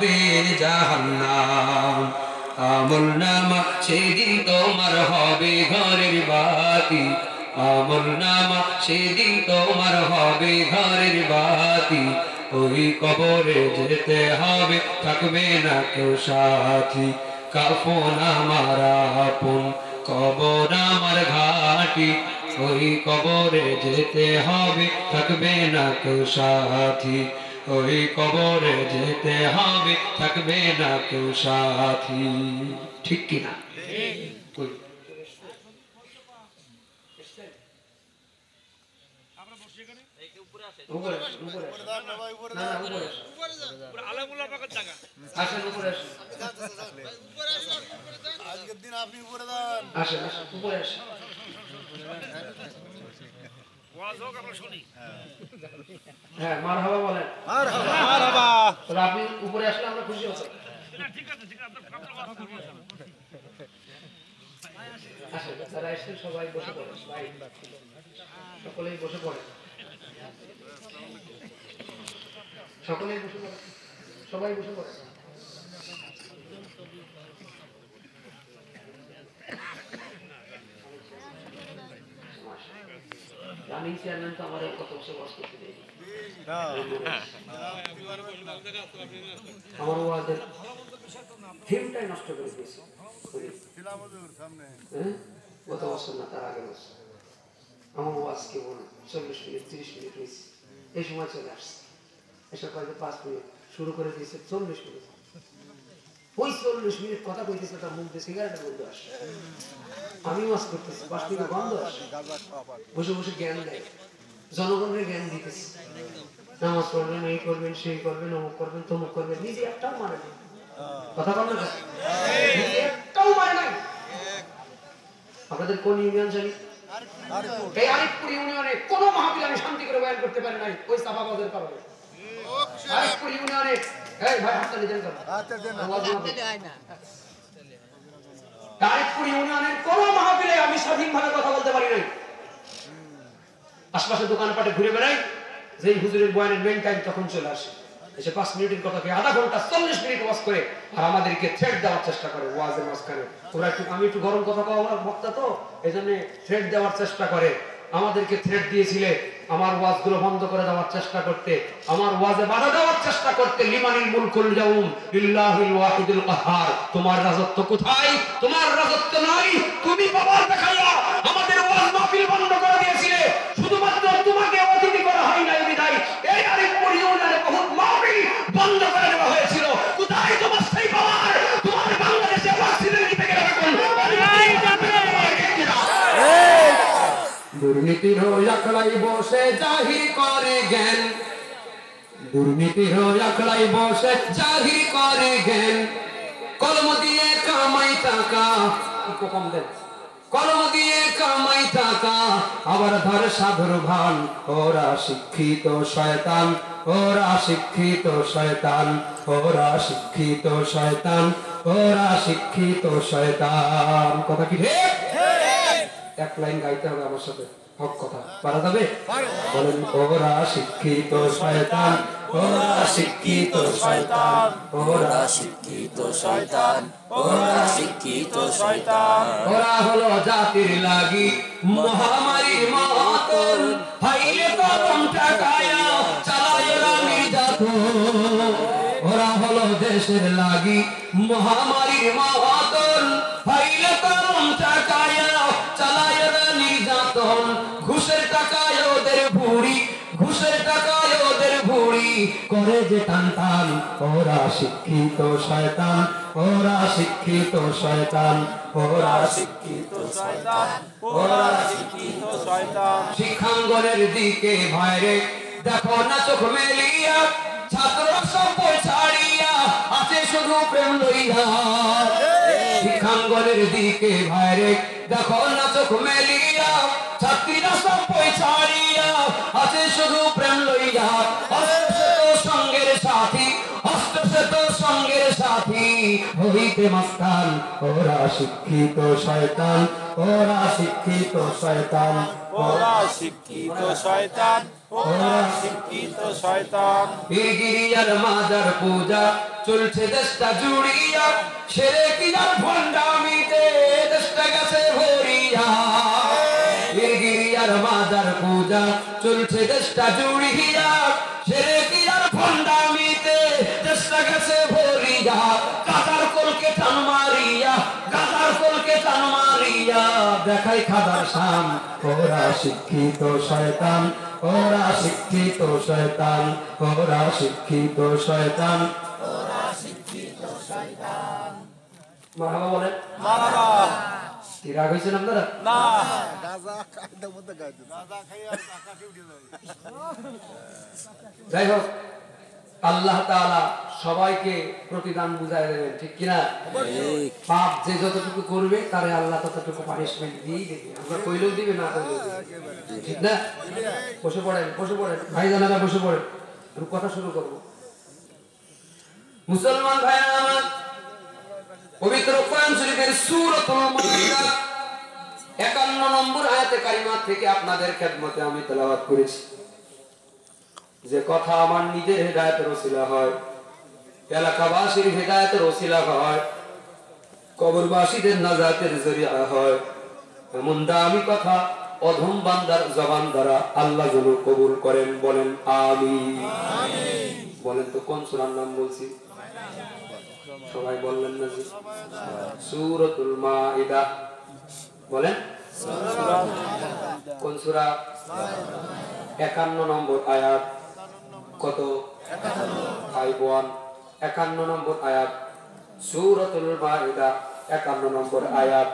হবে জাহান্নাম। আমলনামা সেদিন তোমার হবে ঘরের বাতি, আমলনামা সেদিন তোমার হবে ঘরের বাতি। ওই কবরে যেতে হবে, থাকবে না কেউ সাথী। কাফন আমার আপন, কবর আমার ঘাটি। ওই কবরে যেতে হবে, থাকবে না কেউ সাথী। ওই কবরে যেতে হবে, থাকবে না কেউ সাথী। ঠিক কিনা? আজকের দিন আপনি উপরে দাঁড়ান। আসেন আসেন উপরে আসেন। হ্যাঁ মারহাবা বলেন। মারহাবা। আপনি উপরে আসলে আমরা খুশি হব। আসেন যারা এসেছেন সবাই বসে পড়েন, সকলেই বসে পড়েন, সকলেই বসে পড়েন, সবাই বসে পড়েন। রানিং চেয়ারম্যান তো আমার কত বছর বয়স করতে দেয় আমার ওয়াজের থিমটাই নষ্ট করে দিয়েছে। গত বছর না তার আগের বছর আমার ওয়াজ কেবল 40 মিনিট 30 মিনিট হয়েছে, এই সময় চলে আসছে, এসব কয়েকটা 5 মিনিট শুরু করে দিয়েছে 40 মিনিট। ওই 40 মিনিট কথা কইতেছে তার মুখ দিয়ে সিগারেটের মধ্যে আসে। আমি ওয়াজ করতেছি 5 মিনিট বন্ধ আসে, বসে বসে জ্ঞান দেয়, জনগণের জ্ঞান দিতেছে। নামাজ পড়বেন, এই করবেন, সেই করবেন, অমুক করবেন, তমুক করবেন, নিজে একটাও মানে না। কথা বলেন না, নিজে একটাও মানে নাই। আপনাদের কোন ইউনিয়ন জানি? এই আরিফপুর ইউনিয়নে কোন মাহফিল আমি শান্তি করে বয়ান করতে পারি নাই, ওই সাফাবাদের কারণে। আরিফপুর ইউনিয়নে এই ভাই হাতটা নিতেন কেন? আরিফপুর ইউনিয়নের কোন মাহফিলে আমি স্বাধীনভাবে কথা বলতে পারি নাই। আশপাশে দোকানপাটে ঘুরে বেড়াই, যেই হুজুরের বয়ানের মেইন টাইম তখন চলে আসে, এসে 5 মিনিটের কথাকে আধা ঘন্টা 40 মিনিট ওয়াজ করে আর আমাদেরকে থ্রেড দেওয়ার চেষ্টা করে ওয়াজের মাঝখানে। ওরা আমি একটু গরম কথা কওয়া বক্তা তো এই জন্য থ্রেড দেওয়ার চেষ্টা করে। আমাদেরকে থ্রেড দিয়েছিলে আমার ওয়াজগুলো বন্ধ করে দেওয়ার চেষ্টা করতে, আমার ওয়াজে বাধা দেওয়ার চেষ্টা করতে। লিমানিল মুলকুল ইয়াউম লিল্লাহিল ওয়াহিদুল কাহ্হার। তোমার রাজত্ব কোথায়? তোমার রাজত্ব নাই। তুমি বাবার দেখাইয়া আমাদের ওয়াজ মাহফিল বন্ধ করে দিয়েছিলে, শুধুমাত্র তোমাকে অতিথি করা হয় নাই বিদায় এই আরিফপুর ইউনিয়নে বহুত মাহফিল বন্ধ করে দেওয়া হয়েছিল। কোথায় তোমার সেই পাওয়ার? তোমার বাংলাদেশে ওয়াসিলের থেকে রাখুন দুর্নীতির আখড়াই বসে জাহির করে জ্ঞান, দুর্নীতির আখড়াই বসে জাহির করে জ্ঞান। কলম দিয়ে কামাই টাকা, কম দেন, কলম দিয়ে কামাই টাকা আবার ধর সাধুর ভান। ওরা শিক্ষিত শয়তান, ওরা শিক্ষিত শয়তান, ওরা শিক্ষিত শয়তান, ওরা শিক্ষিত শয়তান। কথা কি ঠিক? এক লাইন গাইতে হবে আমার সাথে, হক কথা পারা যাবে? বলেন ওরা শিক্ষিত শয়তান, ওরা শিক্ষিত শয়তান, ওরা শিক্ষিত শয়তান, ওরা শিক্ষিত শয়তান। ওরা হলো জাতির লাগি মহামারীর মতন, হাইলে কলম টাকায়া চালায় ওরা নির্যাতন। ওরা হলো দেশের লাগি মহামারীর মতন, হাইলে কলম টাকায়া চালায় ওরা নির্যাতন। ঘুষের টাকায় ওদের ভুড়ি, ঘুষের টাকায় ওদের ভুড়ি করে যে টান টান। ওরা শিক্ষিত শয়তান, ওরা শিক্ষিত শয়তান, ওরা শিক্ষিত শয়তান, ওরা শিক্ষিত শয়তান। শিক্ষাঙ্গনের দিকে ভাইরে দেখো না চোখ মেলিয়া, ছাত্ররা সব ছাড়িয়া আছে শুধু প্রেম লইয়া। শিক্ষাঙ্গনের দিকে ভাইরে দেখো না চোখ মেলিয়া, ছাত্রীরা সব ছাড়িয়া আছে শুধু প্রেম লইয়া। সঙ্গের সাথী, অষ্টশত সঙ্গের সাথী হইতে মাস্তান। ওরা শিক্ষিত শয়তান, ওরা শিক্ষিত শয়তান, ওরা শিক্ষিত শয়তান, ওরা শিক্ষিত শয়তান পীরগিরি আর মাজার পূজা চলছে দেশটা জুড়িয়া শিরকি আর ভণ্ডামিতে দেশটা গেছে ভরিয়া পীরগিরি আর মাজার পূজা চলছে দেশটা জুড়িয়া শিরকি আর ভণ্ডামিতে দেশটা গেছে ভরিয়া কাদার কলকে টান মারিয়া কাদার কলকে টান মারিয়া দেখাই খাদার শান ওরা শিক্ষিত শয়তান ওরা শিক্ষিত শয়তান ওরা শিক্ষিত শয়তান মারহাবা বলেন মারহাবা কি রাগ হয়েছেন আপনারা না গাজা খাইতে মধ্যে গাইতে দাদা খাইয়া টাকা উঠে যায় যাই হোক আল্লাহ তাআলা সবাইকে প্রতিদান বুঝায় দেবেন ঠিক কিনা পাপ যে যতটুকু করবে তারে আল্লাহ ততটুকু পানিশমেন্ট দিয়ে দেবে আমরা কইলেও দিবে না কইলেও দিবে ঠিক না বসে পড়েন ভাইজানেরা বসে পড়েন আমি কথা শুরু করব মুসলমান ভাইরা আমার পবিত্র কোরআন শরীফের সূরাতুল মাইদা 51 নম্বর আয়াতে কারিমা থেকে আপনাদের খেদমতে আমি তেলাওয়াত করেছি যে কথা আমার নিজের হেদায়েতের ওসিলা হয় এলাকাবাসীর হেদায়েতের ওসিলা হয় কবরবাসীদের নাজাতের জরিয়া হয় এমন দামি কথা অধম বান্দার জবান দ্বারা আল্লাহ যেন কবুল করেন বলেন আমিন বলেন তো কোন সূরার নাম বলছি সবাই বললেন না যে সূরাতুল মাইদা বলেন কোন সূরা 51 নম্বর আয়াত কত 51 নম্বর আয়াত সূরাতুল মাইদা 51 নম্বর আয়াত